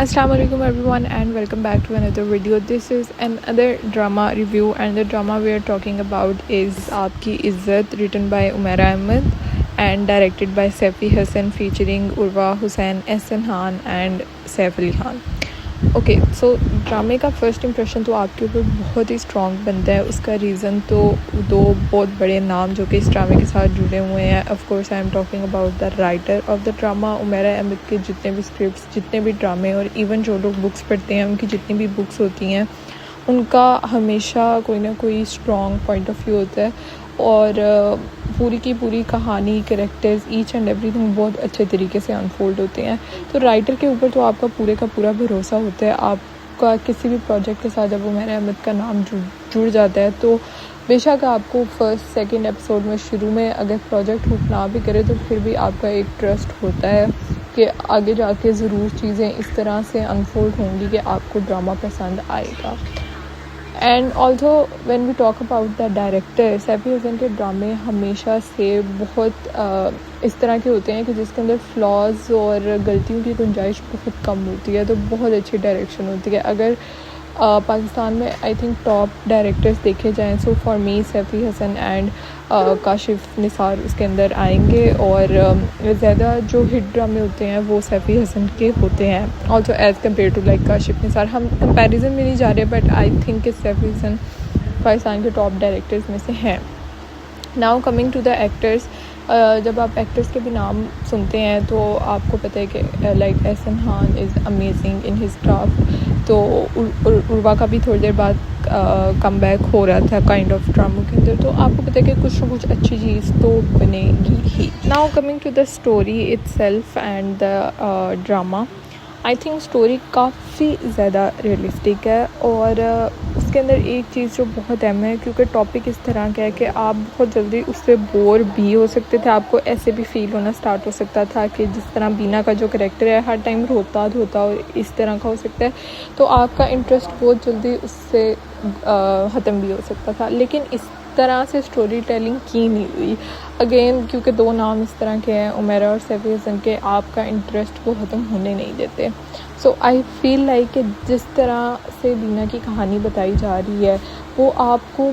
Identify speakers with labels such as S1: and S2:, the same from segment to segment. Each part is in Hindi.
S1: Assalamu alaikum everyone and welcome back to another video. This is another drama review and the drama we are talking about is Aapki Izzat, written by Umaira Ahmed and directed by Saifi Hassan, featuring Urwa Hussain, Ehsan Khan and Saif Ali Khan. Okay so ड्रामे का फर्स्ट इम्प्रेशन तो आपके ऊपर बहुत ही स्ट्रॉन्ग बनता है. उसका रीज़न तो दो बहुत बड़े नाम जो कि इस ड्रामे के साथ जुड़े हुए हैं. Of course I am talking about the writer of the drama. Umaira Ahmed के जितने भी स्क्रिप्ट्स, जितने भी ड्रामे और इवन जो लोग बुक्स पढ़ते हैं उनकी जितनी भी बुक्स होती हैं उनका हमेशा कोई ना कोई स्ट्रॉन्ग पॉइंट ऑफ व्यू होता है और पूरी की पूरी कहानी, कैरेक्टर्स, ईच एंड एवरीथिंग बहुत अच्छे तरीके से अनफोल्ड होते हैं. तो राइटर के ऊपर तो आपका पूरे का पूरा भरोसा होता है. आपका किसी भी प्रोजेक्ट के साथ जब उमैरा अहमद का नाम जुड़ जाता है तो बेशक आपको फर्स्ट सेकंड एपिसोड में शुरू में अगर प्रोजेक्ट हुक ना भी करे तो फिर भी आपका एक ट्रस्ट होता है कि आगे जाके ज़रूर चीज़ें इस तरह से अनफोल्ड होंगी कि आपको ड्रामा पसंद आएगा. And also when we talk about the director, Saifi Hasan के ड्रामे हमेशा से बहुत इस तरह के होते हैं कि जिसके अंदर फ्लॉज और गलतियों की गुंजाइश बहुत कम होती है. तो बहुत अच्छी डायरेक्शन होती है. अगर पाकिस्तान में आई थिंक टॉप डायरेक्टर्स देखे जाएँ so for me Saifi Hasan and Kashif Nisar उसके अंदर आएंगे और ज़्यादा जो हिट ड्रामे होते हैं वो सैफी हसन के होते हैं. Also as compare to like Kashif Nisar. हम कंपैरिजन में नहीं जा रहे बट आई थिंक कि सैफी हसन पाकिस्तान के टॉप डायरेक्टर्स में से हैं. Now coming to the actors, जब आप एक्टर्स के भी नाम सुनते हैं तो आपको पता है कि like Ehsan Khan is amazing in his craft. तो उर्वा का भी थोड़ी देर बाद कम बैक हो रहा था काइंड ऑफ ड्रामों के अंदर. तो आपको पता है कि कुछ ना कुछ अच्छी चीज़ तो बनेगी ही. Now coming to the story itself and the drama, I think story काफ़ी ज़्यादा रियलिस्टिक है और उसके अंदर एक चीज़ जो बहुत अहम है क्योंकि टॉपिक इस तरह का है कि आप बहुत जल्दी उससे बोर भी हो सकते थे. आपको ऐसे भी फील होना स्टार्ट हो सकता था कि जिस तरह बीना का जो करैक्टर है हर टाइम रोता धोता और इस तरह का हो सकता है तो आपका इंटरेस्ट बहुत जल्दी उससे ख़त्म भी हो सकता था. लेकिन इस तरह से स्टोरी टेलिंग की नहीं हुई. अगेन क्योंकि दो नाम इस तरह के हैं उमैरा और सैफी हसन के, आपका इंटरेस्ट वो ख़त्म होने नहीं देते. सो आई फील लाइक कि जिस तरह से बीना की कहानी बताई जा रही है वो आपको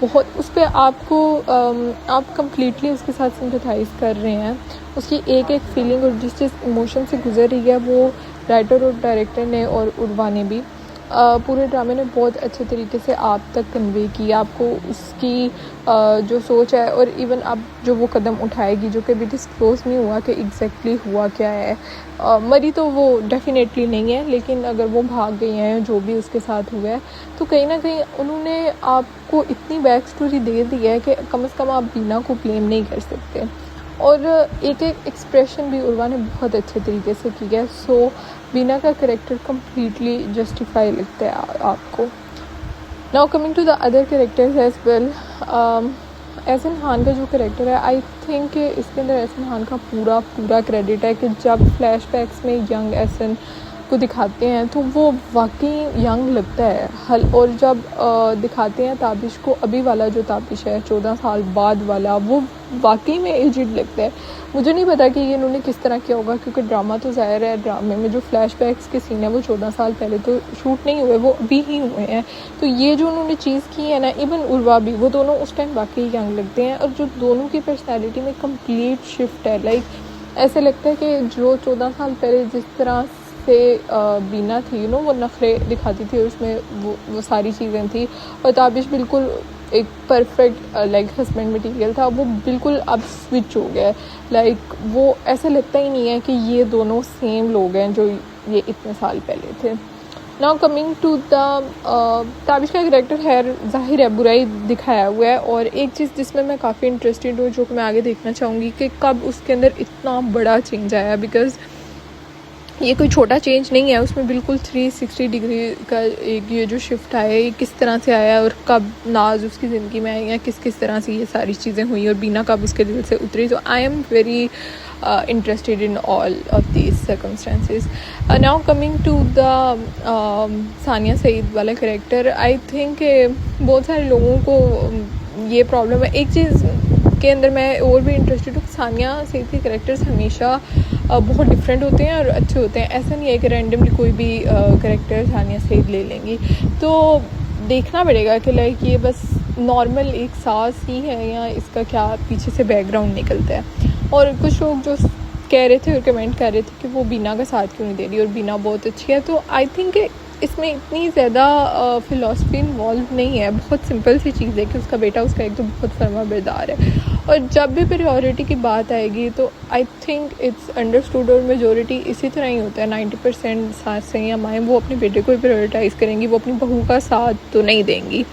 S1: बहुत उस पर आपको आप कम्प्लीटली उसके साथ सिंपैथाइज़ कर रहे हैं. उसकी एक एक फीलिंग और जिस इमोशन से गुजर रही है वो राइटर और डायरेक्टर ने और उर्वा ने भी पूरे ड्रामे ने बहुत अच्छे तरीके से आप तक कन्वे की. आपको उसकी जो सोच है और इवन अब जो वो कदम उठाएगी जो कभी डिस्क्लोज नहीं हुआ कि एग्जैक्टली हुआ क्या है. मरी तो वो डेफिनेटली नहीं है लेकिन अगर वो भाग गई हैं जो भी उसके साथ हुआ है तो कहीं ना कहीं उन्होंने आपको इतनी बैक स्टोरी दे दी है कि कम से कम आप बीना को ब्लेम नहीं कर सकते. और एक एक एक्सप्रेशन भी उर्वा ने बहुत अच्छे तरीके से किया है. सो बीना का कैरेक्टर कम्प्लीटली जस्टिफाई लगता है आपको. Now coming to the other characters as well, Ehsan Khan का जो कैरेक्टर है आई थिंक इसके अंदर एहसन खान का पूरा क्रेडिट है कि जब फ्लैशबैक्स में यंग एहसन को दिखाते हैं तो वो वाकई यंग लगता है हल. और जब दिखाते हैं ताबिश को, अभी वाला जो ताबिश है 14 साल बाद वाला, वो वाकई में एजिड लगता है. मुझे नहीं पता कि ये इन्होंने किस तरह किया होगा क्योंकि ड्रामा तो ज़ाहिर है ड्रामे में जो फ्लैशबैक्स के सीन है वो 14 साल पहले तो शूट नहीं हुए, वो अभी ही हुए हैं. तो ये जो उन्होंने चीज़ की है ना, इवन उर्वा भी, वो दोनों उस टाइम वाकई यंग लगते हैं. और जो दोनों की पर्सनैलिटी में कम्प्लीट शिफ्ट है. लाइक ऐसे लगता है कि जो 14 साल पहले जिस तरह से बीना थी वो नखरे दिखाती थी, उसमें वो सारी चीज़ें थी और ताबिश बिल्कुल एक परफेक्ट लाइक हस्बैंड मटीरियल था, वो बिल्कुल अब स्विच हो गया. लाइक वो ऐसा लगता ही नहीं है कि ये दोनों सेम लोग हैं जो ये इतने साल पहले थे. Now coming to the Tabish का कैरेक्टर है ज़ाहिर है बुराई दिखाया हुआ है और एक चीज़ जिसमें मैं काफ़ी इंटरेस्टेड हूँ जो कि मैं आगे देखना चाहूँगी कि कब उसके अंदर इतना बड़ा चेंज आया. बिकॉज़ ये कोई छोटा चेंज नहीं है, उसमें बिल्कुल 360 डिग्री का एक ये जो शिफ्ट आया ये किस तरह से आया और कब नाज उसकी ज़िंदगी में आई है, किस तरह से ये सारी चीज़ें हुई और बीना कब उसके दिल से उतरी. तो I am very interested in all of these circumstances. Now coming to the Sania Saeed वाला कैरेक्टर, आई थिंक बहुत सारे लोगों को ये प्रॉब्लम है. एक चीज़ के अंदर मैं और भी इंटरेस्टेड हूँ, सानिया सईद के कैरेक्टर्स हमेशा बहुत डिफरेंट होते हैं और अच्छे होते हैं। ऐसा नहीं है कि रैंडमली कोई भी करेक्टर सानिया सईद ले लेंगी। तो देखना पड़ेगा कि लाइक ये बस नॉर्मल एक सास ही है या इसका क्या पीछे से बैकग्राउंड निकलता है। और कुछ लोग जो कह रहे थे और कमेंट कर रहे थे कि वो बीना का साथ क्यों नहीं दे रही, और बीना बहुत अच्छी है। तो आई थिंक इसमें इतनी ज़्यादा फ़िलासफ़ी इन्वॉल्व नहीं है, बहुत सिंपल सी चीज़ है कि उसका बेटा उसका एक तो बहुत फर्माबरदार है। और जब भी प्रायोरिटी की बात आएगी तो आई थिंक इट्स अंडरस्टूड, और मेजोरिटी इसी तरह ही होता है। 90% सासें या माएँ वो अपने बेटे को ही प्रायोरिटाइज़ करेंगी, वो अपनी बहू का साथ तो नहीं देंगी।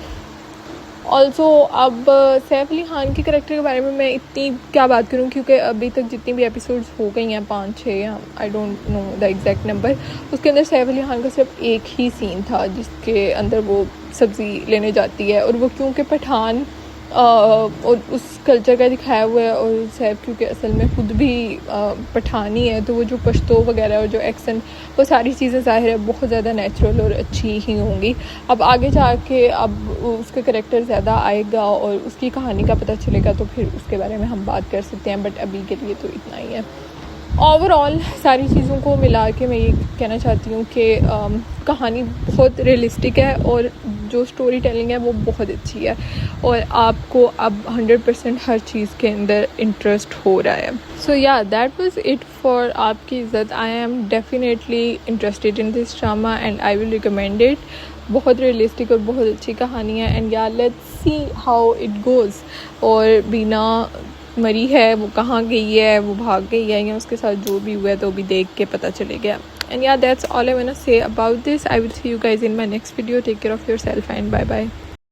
S1: ऑल्सो अब सैफ अली ख़ान के करैक्टर के बारे में मैं इतनी क्या बात करूं, क्योंकि अभी तक जितनी भी एपिसोड्स हो गई हैं 5-6 या I don't know the exact number, उसके अंदर सैफ अली ख़ान का सिर्फ एक ही सीन था जिसके अंदर वो सब्ज़ी लेने जाती है। और वो क्योंकि पठान और उस कल्चर का दिखाया हुआ है, और सैफ क्योंकि असल में खुद भी पठानी है, तो वो जो पश्तो वगैरह और जो एक्सेंट, वो सारी चीज़ें ज़ाहिर है बहुत ज़्यादा नेचुरल और अच्छी ही होंगी। अब आगे जाके अब उसका करैक्टर ज़्यादा आएगा और उसकी कहानी का पता चलेगा तो फिर उसके बारे में हम बात कर सकते हैं, बट अभी के लिए तो इतना ही है। ओवरऑल सारी चीज़ों को मिला के मैं ये कहना चाहती हूँ कि कहानी बहुत रियलिस्टिक है और जो स्टोरी टेलिंग है वो बहुत अच्छी है, और आपको अब 100% हर चीज़ के अंदर इंटरेस्ट हो रहा है। सो या दैट वाज इट फॉर आपकी इज़्ज़त। I am definitely interested in this drama and I will recommend it. बहुत रियलिस्टिक और बहुत अच्छी कहानी है, एंड या let's see how it goes. और बीना मरी है, वो कहाँ गई है, वो भाग गई है, या उसके साथ जो भी हुआ है तो भी देख के पता चलेगा। And yeah, that's all I want to say about this. I will see you guys in my next video. Take care of yourself and bye bye.